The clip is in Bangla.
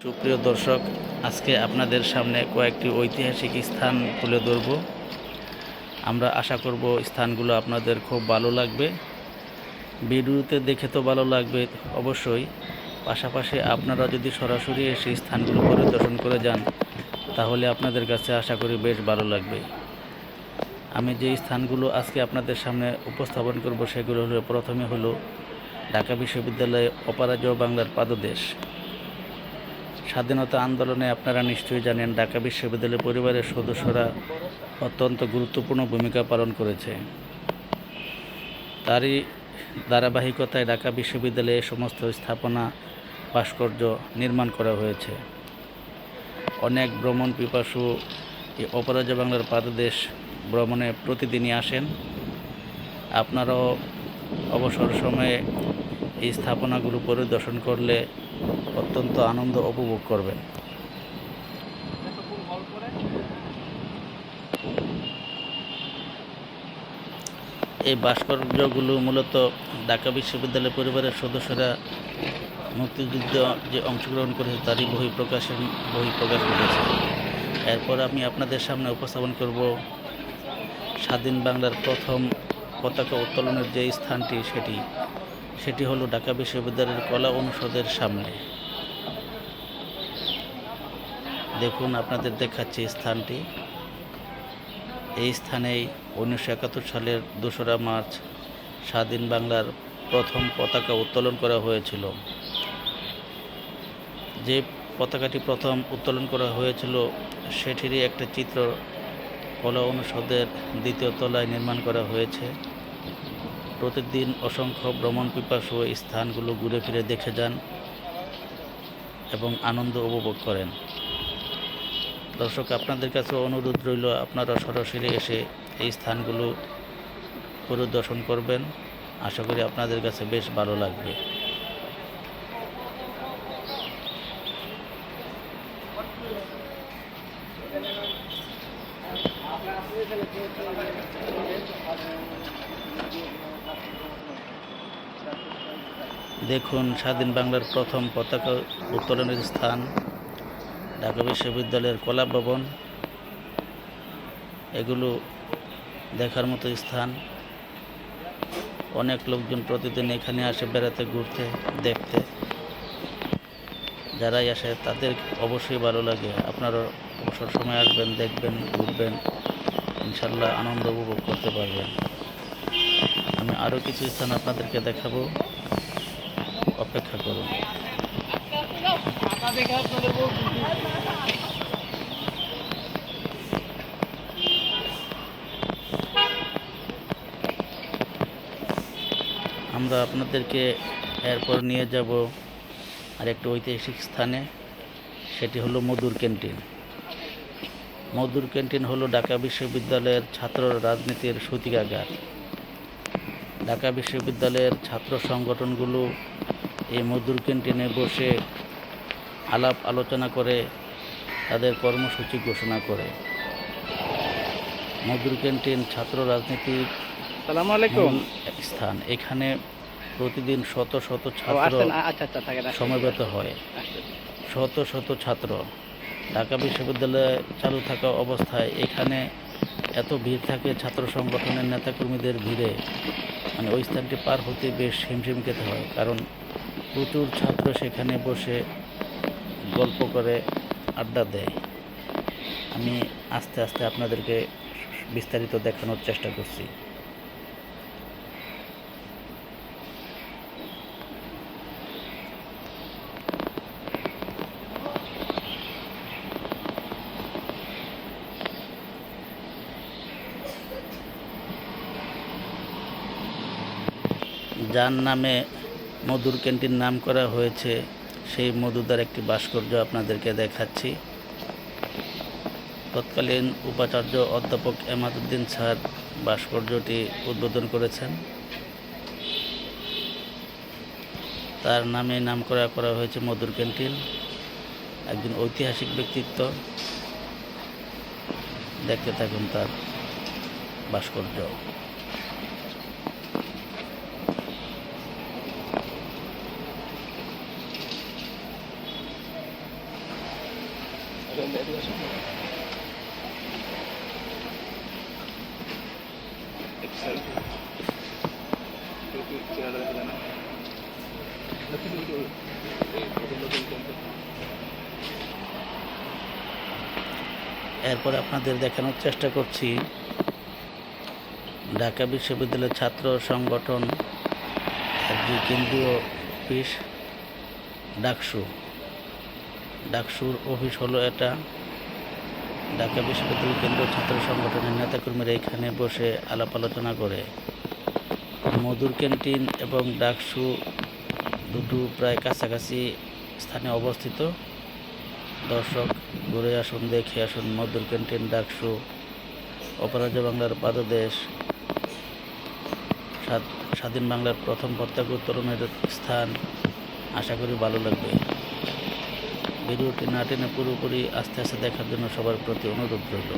সুপ্রিয় দর্শক, আজকে আপনাদের সামনে কয়েকটি ঐতিহাসিক স্থান তুলে ধরব। আমরা আশা করব স্থানগুলো আপনাদের খুব ভালো লাগবে। ভিডিওতে দেখে তো ভালো লাগবে অবশ্যই, পাশাপাশি আপনারা যদি সরাসরি এসে স্থানগুলো পরিদর্শন করে যান তাহলে আপনাদের কাছে আশা করি বেশ ভালো লাগবে। আমি যে স্থানগুলো আজকে আপনাদের সামনে উপস্থাপন করব সেগুলো হলো, প্রথমে হলো ঢাকা বিশ্ববিদ্যালয়ে অপরাজেয় বাংলার পাদদেশ। স্বাধীনতা আন্দোলনে আপনারা নিশ্চয়ই জানেন ঢাকা বিশ্ববিদ্যালয় পরিবারের সদস্যরা অত্যন্ত গুরুত্বপূর্ণ ভূমিকা পালন করেছে। তারই ধারাবাহিকতায় ঢাকা বিশ্ববিদ্যালয়ে সমস্ত স্থাপনা ভাস্কর্য নির্মাণ করা হয়েছে। অনেক ভ্রমণ পিপাসু এই অপরাজেয় বাংলার পাদদেশ ভ্রমণে প্রতিদিনই আসেন। আপনারাও অবসর সময়ে এই স্থাপনাগুলো পরিদর্শন করলে অত্যন্ত আনন্দ উপভোগ করবেন। এই ভাস্কর্যগুলো মূলত ঢাকা বিশ্ববিদ্যালয় পরিবারের সদস্যরা মুক্তিযুদ্ধ যে অংশগ্রহণ করেছে তারই বহিঃপ্রকাশ ঘটেছে। এরপর আমি আপনাদের সামনে উপস্থাপন করব স্বাধীন বাংলার প্রথম পতাকা উত্তোলনের যে স্থানটি সেটি হলো ঢাকা বিশ্ববিদ্যালয়ের কলা অনুষদের সামনে। দেখুন, আপনাদের দেখাচ্ছি স্থানটি। এই স্থানেই 1971 সালের 2রা মার্চ স্বাধীন বাংলার প্রথম পতাকা উত্তোলন করা হয়েছিল। যে পতাকাটি প্রথম উত্তোলন করা হয়েছিল সেটিরই একটা চিত্র কলা অনুষদের 2য় তলায় নির্মাণ করা হয়েছে। প্রতিদিন অসংখ্য ভ্রমণ পিপাসু এই স্থানগুলো ঘুরে ফিরে দেখে যান এবং আনন্দ উপভোগ করেন। দর্শক, আপনাদের কাছে অনুরোধ রইল আপনারা সরাসরি এসে এই স্থানগুলো পরিদর্শন করবেন। আশা করি আপনাদের কাছে বেশ ভালো লাগবে। দেখুন, স্বাধীন বাংলার প্রথম পতাকা উত্তোলনের স্থান ঢাকা বিশ্ববিদ্যালয়ের কলা ভবন। এগুলো দেখার মতো স্থান। অনেক লোকজন প্রতিদিন এখানে আসে বেড়াতে, ঘুরতে, দেখতে। যারাই আসে তাদের অবশ্যই ভালো লাগে। আপনারা অবসর সময় আসবেন, দেখবেন, ঘুরবেন, ইনশাল্লাহ আনন্দ উপভোগ করতে পারবেন। আমি আরও কিছু স্থান আপনাদেরকে দেখাবো, অপেক্ষা করুন। আমরা আপনাদেরকে এরপর নিয়ে যাব আরেকটি ঐতিহাসিক স্থানে, সেটি হলো মধুর ক্যান্টিন। মধুর ক্যান্টিন হলো ঢাকা বিশ্ববিদ্যালয়ের ছাত্র রাজনীতির সূতিকাগার। ঢাকা বিশ্ববিদ্যালয়ের ছাত্র সংগঠনগুলো এই মধুর ক্যান্টিনে বসে আলাপ আলোচনা করে তাদের কর্মসূচি ঘোষণা করে। মধুর ক্যান্টিন ছাত্র রাজনীতির স্থান। এখানে প্রতিদিন শত শত ছাত্র সমবেত হয়। শত শত ছাত্র। ঢাকা বিশ্ববিদ্যালয়ে চালু থাকা অবস্থায় এখানে এত ভিড় থাকে, ছাত্র সংগঠনের নেতাকর্মীদের ভিড়ে মানে ওই স্থানটি পার হতে বেশ হিমশিম খেতে হয়, কারণ প্রচুর ছাত্র সেখানে বসে গল্প করে, আড্ডা দেয়। আমি আস্তে আস্তে আপনাদেরকে বিস্তারিত দেখানোর চেষ্টা করছি। যার নামে মধুর ক্যান্টিন নাম করা হয়েছে সেই মধুদার একটি ভাস্কর্য আপনাদেরকে দেখাচ্ছি। তৎকালীন উপাচার্য অধ্যাপক এমাদউদ্দিন স্যার ভাস্কর্যটি উদ্বোধন করেছেন। তার নামে করা হয়েছে মধুর ক্যান্টিন। একজন ঐতিহাসিক ব্যক্তিত্ব। দেখতে থাকুন তার ভাস্কর্য। এরপর আপনাদের দেখানোর চেষ্টা করছি ঢাকা বিশ্ববিদ্যালয়ের ছাত্র সংগঠন যে কেন্দ্রীয় অফিস ডাকসুর অফিস হলো এটা। ঢাকা বিশ্ববিদ্যালয় কেন্দ্রীয় ছাত্র সংগঠনের নেতাকর্মীরা এখানে বসে আলাপ আলোচনা করে। মধুর ক্যান্টিন এবং ডাকসু দুটো প্রায় কাছাকাছি স্থানে অবস্থিত। দর্শক ঘুরে আসুন, দেখে আসুন মধুর ক্যান্টিন, ডাকসু, অপরাজয় বাংলার পাদদেশ, স্বাধীন বাংলার প্রথম পতাকা উত্তোলনের স্থান। আশা করি ভালো লাগবে। ভিডিওটি না টেনে পুরোপুরি আস্তে আস্তে দেখার জন্য সবার প্রতি অনুরোধ রইল।